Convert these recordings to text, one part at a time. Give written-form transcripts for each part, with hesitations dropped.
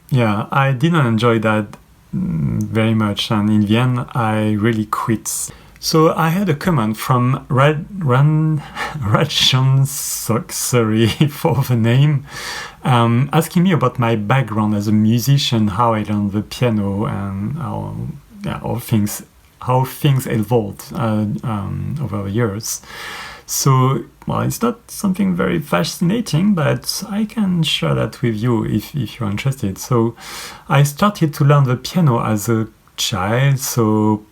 yeah, I didn't enjoy that very much, and in the end, I really quit. So I had a comment from Rajan Sok, sorry for the name, asking me about my background as a musician, how I learned the piano, and how things evolved over the years. So, well, it's not something very fascinating, but I can share that with you if you're interested. So, I started to learn the piano as a child, so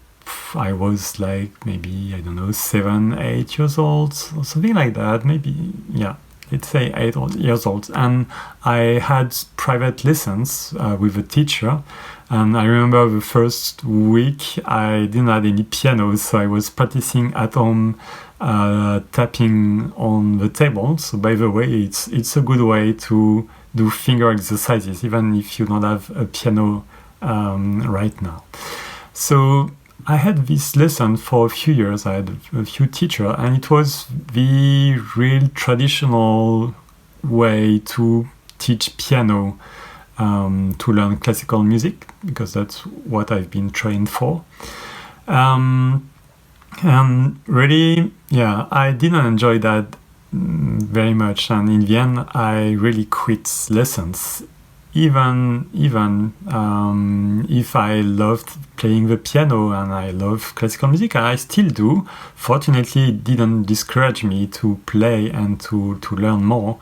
I was like maybe, I don't know, 7, 8 years old, or something like that. Maybe, yeah, let's say 8 years old. And I had private lessons with a teacher. And I remember the first week I didn't have any piano, so I was practicing at home, tapping on the table. So by the way, it's a good way to do finger exercises, even if you don't have a piano right now. So I had this lesson for a few years. I had a few teachers, and it was the real traditional way to teach piano, to learn classical music, because that's what I've been trained for. And really, yeah, I didn't enjoy that very much, and in the end, I really quit lessons. Even if I loved playing the piano and I love classical music, and I still do. Fortunately, it didn't discourage me to play and to learn more.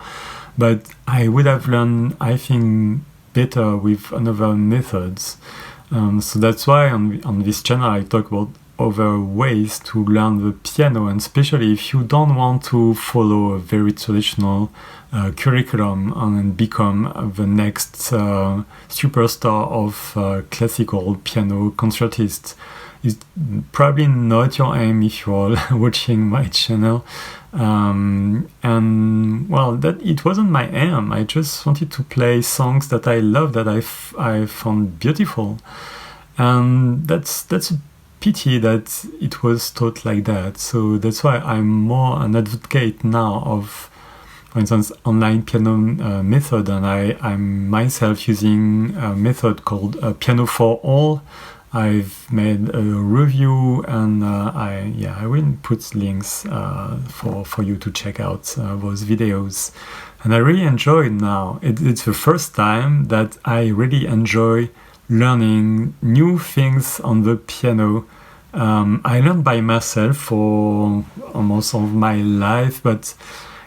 But I would have learned, I think, better with another methods. So that's why on this channel I talk about other ways to learn the piano, and especially if you don't want to follow a very traditional curriculum and become the next superstar of classical piano concertist. It's probably not your aim if you're watching my channel. And well, that it wasn't my aim. I just wanted to play songs that I love, that I found beautiful, and that's a pity that it was taught like that. So that's why I'm more an advocate now of, for instance, online piano method, and I'm myself using a method called Pianoforall. I've made a review, and I will put links for you to check out those videos. And I really enjoy it now. It's the first time that I really enjoy learning new things on the piano. I learned by myself for almost all of my life, but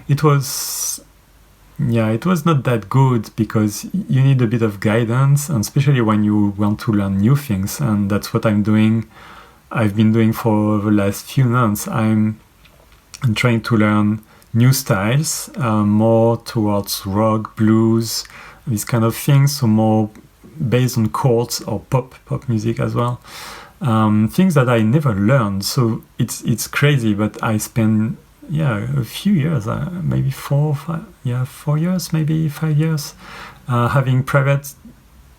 it was not that good, because you need a bit of guidance, and especially when you want to learn new things. And that's what I've been doing for the last few months. I'm trying to learn new styles, more towards rock, blues, these kind of things, so more based on chords or pop music as well. Things that I never learned. So it's crazy, but I spent a few years, maybe 4 years, maybe 5 years, having private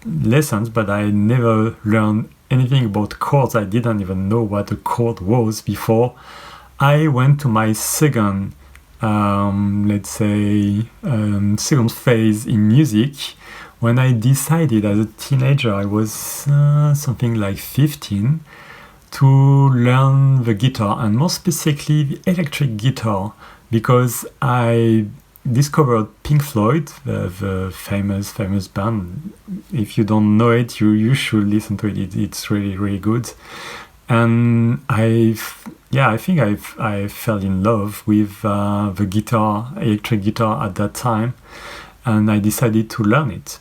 lessons, but I never learned anything about chords. I didn't even know what a chord was before I went to my second second phase in music, when I decided as a teenager, I was something like 15, to learn the guitar, and more specifically the electric guitar, because I discovered Pink Floyd, the famous band. If you don't know it, you should listen to it. It's really, really good. And I think I fell in love with the guitar, electric guitar at that time, and I decided to learn it.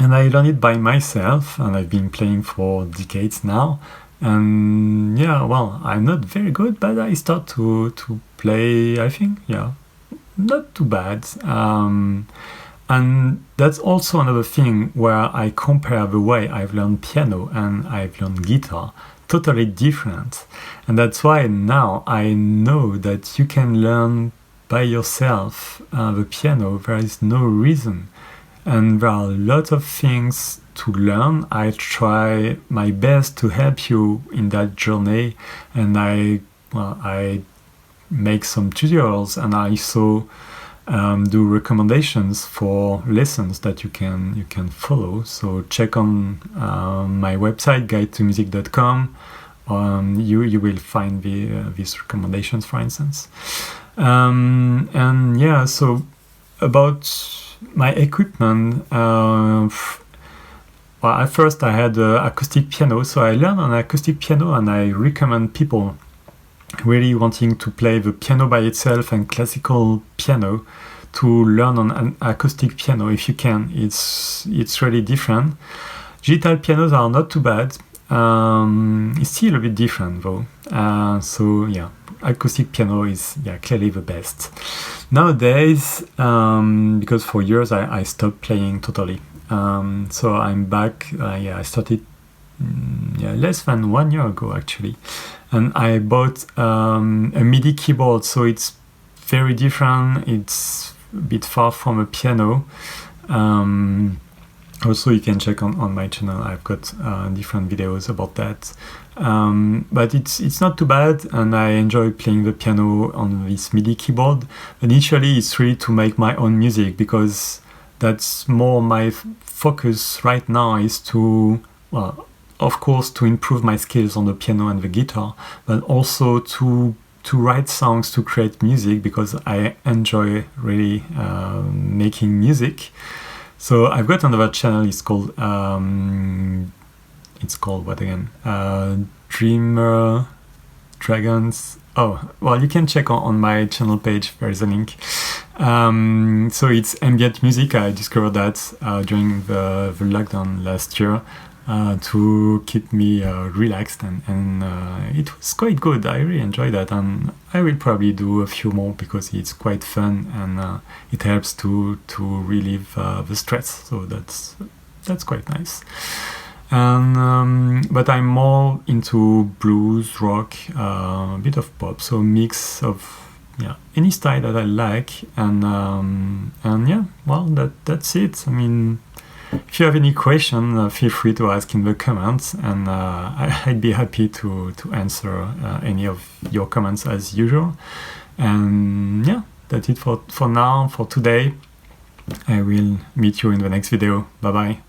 And I learned it by myself, and I've been playing for decades now. And I'm not very good, but I start to play, I think, not too bad. And that's also another thing where I compare the way I've learned piano and I've learned guitar. Totally different. And that's why now I know that you can learn by yourself the piano. There is no reason. And there are a lot of things to learn. I try my best to help you in that journey, and I make some tutorials, and I also do recommendations for lessons that you can follow. So check on my website, guidetomusic.com. You will find these recommendations, for instance. And yeah, so about my equipment, well, at first I had an acoustic piano, so I learned on acoustic piano, and I recommend people really wanting to play the piano by itself and classical piano to learn on an acoustic piano if you can. It's really different. Digital pianos are not too bad. It's still a bit different though. So yeah, acoustic piano is clearly the best. Nowadays, because for years I stopped playing totally. So I'm back. I started less than 1 year ago actually. And I bought a MIDI keyboard, so it's very different. It's a bit far from a piano. Also, you can check on my channel. I've got different videos about that. But it's not too bad, and I enjoy playing the piano on this MIDI keyboard. Initially, it's really to make my own music, because that's more my focus right now, is to, well, of course, to improve my skills on the piano and the guitar, but also to write songs, to create music, because I enjoy really making music. So I've got another channel. It's called what again? Dreamer Dragons. Oh, well, you can check on my channel page. There is a link. So it's ambient music. I discovered that during the lockdown last year. To keep me relaxed, and it was quite good. I really enjoyed that, and I will probably do a few more because it's quite fun, and it helps to relieve the stress. So that's quite nice. And but I'm more into blues, rock, a bit of pop, so mix of any style that I like, and yeah, well, that's it. I mean, if you have any question, feel free to ask in the comments, and I'd be happy to answer any of your comments as usual. And yeah, that's it for now, for today. I will meet you in the next video. Bye bye.